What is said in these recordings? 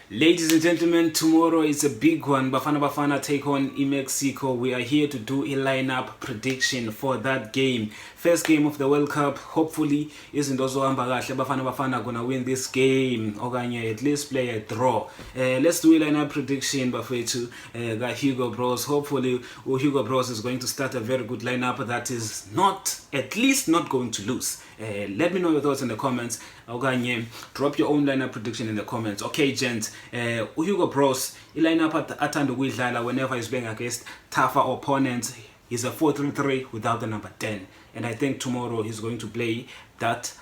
Ladies and gentlemen, tomorrow is a big one. Bafana Bafana take on Mexico. We are here to do a lineup prediction for that game. First game of the World Cup. Hopefully, isn't also Bafana Bafana gonna win this game. Or at least play a draw. Let's do a lineup prediction. Bafetu got Hugo Bros. Hopefully, Hugo Bros is going to start a very good lineup that is at least not going to lose. Let me know your thoughts in the comments. Drop your own lineup prediction in the comments. Okay, gents. Hugo Bros, lineup athanda ukuyidlala whenever he's playing against tougher opponents. He's a 4-3-3 without the number 10. And I think tomorrow he's going to play that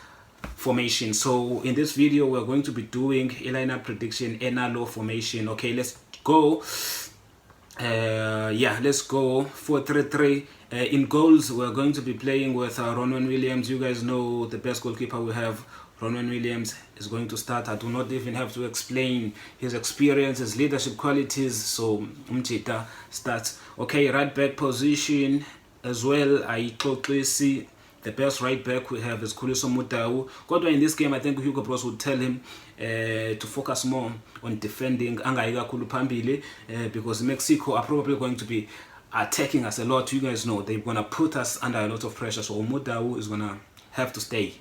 formation. So in this video, we're going to be doing a lineup prediction in a low formation. Okay, let's go. Let's go 4-3-3. In goals, we're going to be playing with Ronwen Williams. You guys know the best goalkeeper we have. Ronwen Williams is going to start. I do not even have to explain his experience, his leadership qualities. So Umchita starts. Okay, right back position as well. I totally see the best right back we have is Khuliso Motau. Kodwa in this game, I think Hugo Bros would tell him to focus more on defending because Mexico are probably going to be attacking us a lot. You guys know they're gonna put us under a lot of pressure, so Motau is gonna have to stay.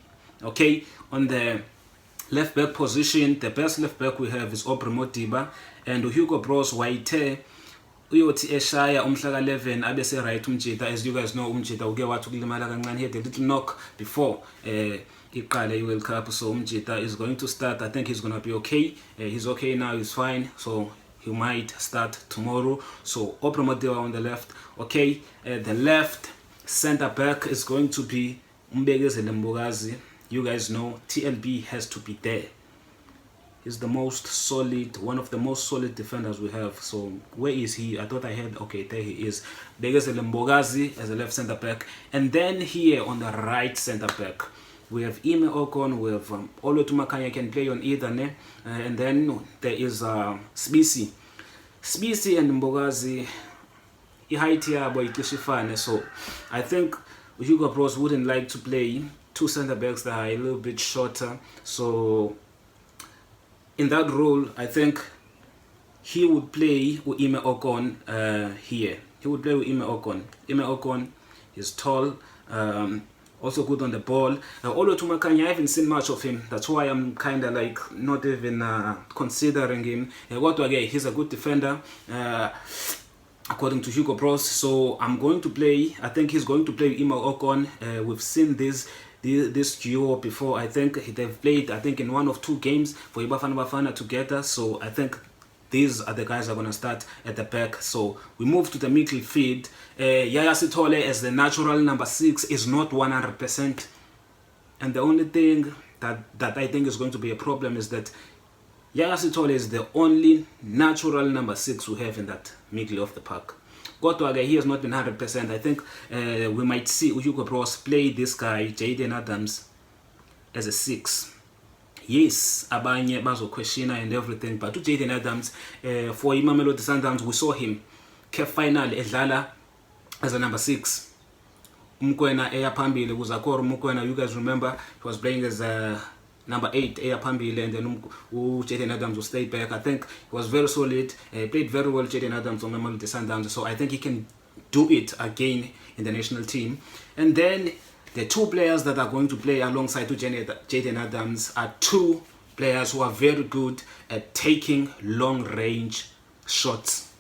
Okay, on the left back position, the best left back we have is Aubrey Modiba, and Hugo Bros waithe uyothi eshaya umhla ka11 abese right Umjita. As you guys know, Umjita uke wathi ukulimala kancane. He had a little knock before iqale iWorld Cup, so Umjita is going to start. I think he's gonna be okay. He's okay now, he's fine, so he might start tomorrow. So Aubrey Modiba on the left. Okay, the left center back is going to be Mbegezele Mbokazi. You guys know TLB has to be there. He's the most solid, one of the most solid defenders we have. So where is he? I thought I had, okay, there he is. Mbegezele Mbokazi as a left center back. And then here on the right center back, we have Ime Ocon, we have Olotu Makanya can play on either, and then there is Sbisi. Sbisi and Mbokazi, height yabo iqishifane. So I think Hugo Bros wouldn't like to play two center backs that are a little bit shorter. So in that role, I think he would play with Ime Ocon here. He would play with Ime Ocon. Ime Ocon is tall, also good on the ball. Olotu Makanya, I haven't seen much of him. That's why I'm kind of like not even considering him. He's a good defender. According to Hugo Bros, so I'm going to play. I think he's going to play Ime Ocon. We've seen this duo before. I think they've played, I think, in one of two games for Bafana Bafana together. So I think these are the guys that are going to start at the back. So we move to the midfield. Yaya Sithole as the natural number 6 is not 100%. And the only thing that I think is going to be a problem is that Yaya Sithole is the only natural number 6 we have in that middle of the park. Kodwa he has not been 100%. I think we might see Hugo Bros play this guy, Jayden Adams, as a 6. Yes, abanye bazo questiona and everything, but Jayden Adams, for Mamelodi Sundowns, we saw him ke final edlala as a number 6. Mukwena eya phambili kuzakoro Mukwena, you guys remember he was playing as a number 8 eya phambili, and then Jayden Adams will stay back. I think he was very solid, played very well, Jayden Adams, on Mamelodi Sundowns, so I think he can do it again in the national team. And then the two players that are going to play alongside Jayden Adams are two players who are very good at taking long range shots.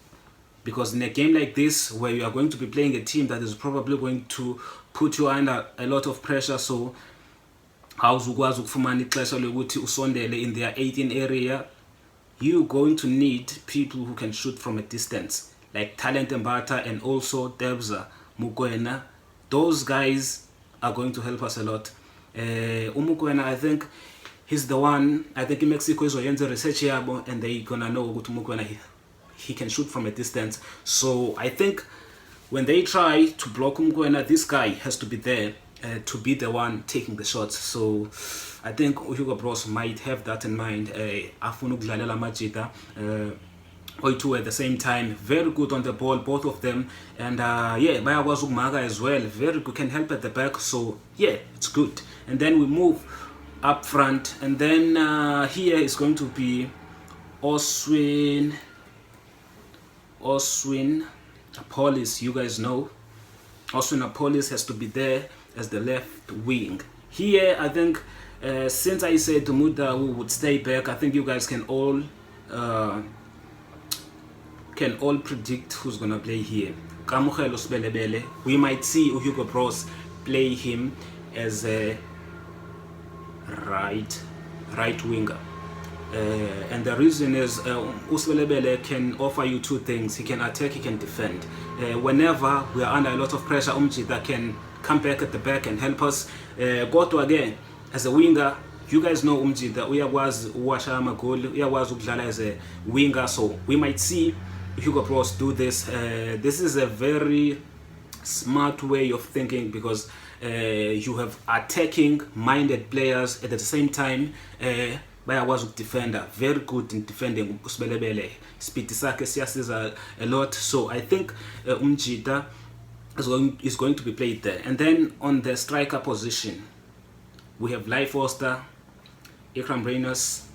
Because in a game like this, where you are going to be playing a team that is probably going to put you under a lot of pressure, so awuzukwazi ukufumana ixesha lokuthi usondele in their 18 area, you're going to need people who can shoot from a distance, like Talent Mbata and also Debza Mukwena. Those guys are going to help us a lot. Mukwena, I think he's the one. I think in Mexico is oyenza research yabo, and they gonna know ukuthi Mukwena he can shoot from a distance. So I think when they try to block Mukwena, this guy has to be there to be the one taking the shots. So I think Hugo Bros might have that in mind. Afuna ukudlalela Majida Oy2 at the same time, very good on the ball, both of them, and bayakwazi ukumaka as well, very good, can help at the back. So yeah, it's good. And then we move up front, and then here is going to be Oswin Apollis, you guys know. Oswin Apollis has to be there as the left wing. Here, I think, since I said Muda would stay back, I think you guys can all predict who's gonna play here. Kamukhelo Sibelebele, we might see Hugo Broos play him as a right winger. And the reason is Usibelebele can offer you two things. He can attack, he can defend. Whenever we are under a lot of pressure, Umjita can come back at the back and help us. Go to again as a winger. You guys know Umjita uyakwazi uwasha amagoli, uyakwazi ukudlala as a winger, so we might see Hugo Broos do this. This is a very smart way of thinking because you have attacking minded players at the same time. Bayakwazi ukudefenda, very good in defending. Usibelebele speed sakhe siyasiza a lot, so I think Umjita is going to be played there. And then on the striker position we have Lai Foster, Ikram Reynolds,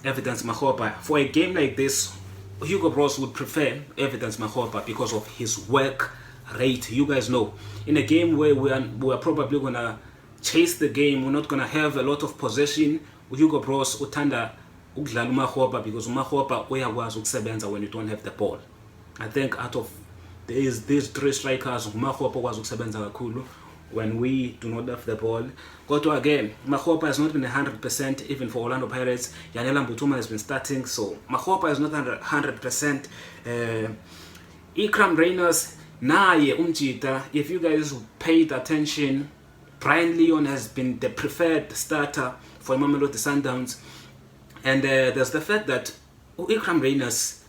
Evidence Makgopa. For a game like this, Hugo Broos would prefer Evidence Makgopa because of his work rate. You guys know, in a game where we are probably gonna chase the game, we're not gonna have a lot of possession, Hugo Broos uthanda ukudlala uMakgopa because uMakgopa uyakwazi ukusebenza when you don't have the ball. I think out of these three strikers, uMakgopa ukwazi ukusebenza kakhulu when we do not have the ball. Go to again, Makgopa has not been 100% even for Orlando Pirates. Yanela Mbutuma has been starting, so Makgopa is not 100%. Ikram Reynolds, naye Umjita, if you guys paid attention, Brian Leon has been the preferred starter for Mamelodi Sundowns, and there's the fact that Ikram Reynolds,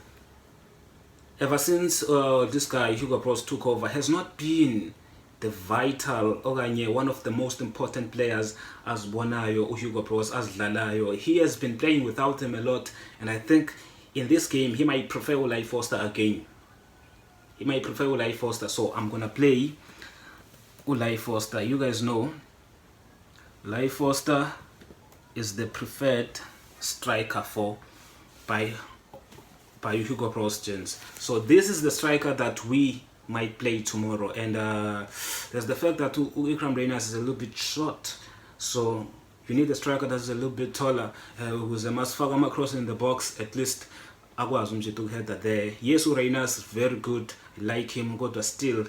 ever since this guy Hugo Broos took over, has not been the vital one of the most important players as Bonayo, Hugo Broos, as Lalayo. He has been playing without him a lot, and I think in this game he might prefer Ulai Foster again. He might prefer Ulai Foster, so I'm gonna play Ulai Foster. You guys know Ulai Foster is the preferred striker by Hugo Broos Gents. So this is the striker that we might play tomorrow, and there's the fact that Ikram Reynolds is a little bit short, so you need a striker that's a little bit taller, who's a masfagama across in the box, at least akwazi nje ukuheader there. Yes, Reynolds is very good, I like him, kodwa still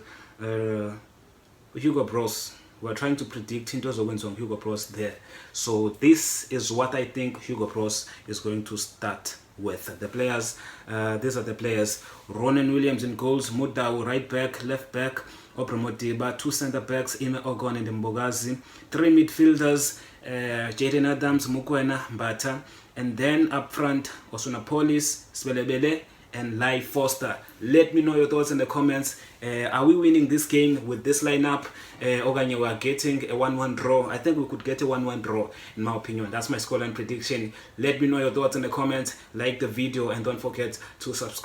Hugo Broos, we're trying to predict into the wins on Hugo Broos there. So this is what I think Hugo Broos is going to start with. The players, these are the players: Ronan Williams in goals, Mudau right back, left back, Opremodiba, two centre backs, Ime Ogon and Mbogazi, three midfielders, Jaden Adams, Mukwena, Mbata, and then up front, Oswin Apollis, Sibelebele, and Lai Foster. Let me know your thoughts in the comments. Are we winning this game with this lineup? Oganye, we are getting a 1-1 draw. I think we could get a 1-1 draw, in my opinion. That's my scoreline prediction. Let me know your thoughts in the comments. Like the video and don't forget to subscribe.